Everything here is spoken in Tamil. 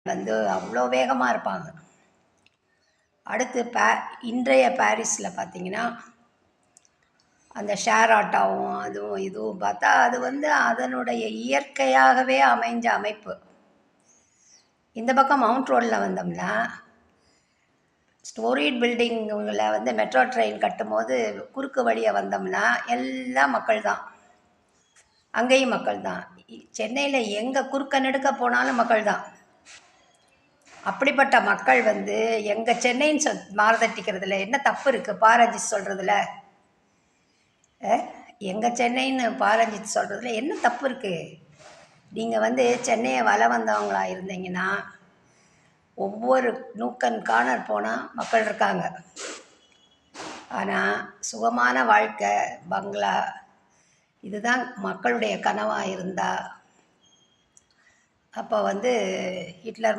அவ்வளோ வேகமாக இருப்பாங்க. அடுத்து இன்றைய பாரிஸில் பார்த்திங்கன்னா அந்த ஷேர் ஆட்டோவும் அதுவும் இதுவும் பார்த்தா அது அதனுடைய இயற்கையாகவே அமைஞ்ச அமைப்பு. இந்த பக்கம் மவுண்ட் ரோடில் வந்தோம்னா ஸ்டோரிட் பில்டிங்கில் மெட்ரோ ட்ரெயின் கட்டும்போது குறுக்கு வழியை வந்தோம்னா எல்லாம் மக்கள் தான், அங்கேயும் மக்கள் தான். சென்னையில் எங்கே குறுக்க நெடுக்க போனாலும் மக்கள் தான். அப்படிப்பட்ட மக்கள் எங்கள் சென்னைன்னு மாறுதட்டிக்கிறதுல என்ன தப்பு இருக்குது? பாரஞ்சித் சொல்கிறதுல எங்கள் சென்னைன்னு பாரஞ்சித் சொல்கிறதுல என்ன தப்பு இருக்குது? நீங்கள் சென்னையை வலம் வந்தவங்களா இருந்தீங்கன்னா ஒவ்வொரு நூக்கன் கார்னர் போனால் மக்கள் இருக்காங்க. ஆனால் சுகமான வாழ்க்கை, பங்களா, இதுதான் மக்களுடைய கனவாக இருந்தால் அப்போ ஹிட்லர்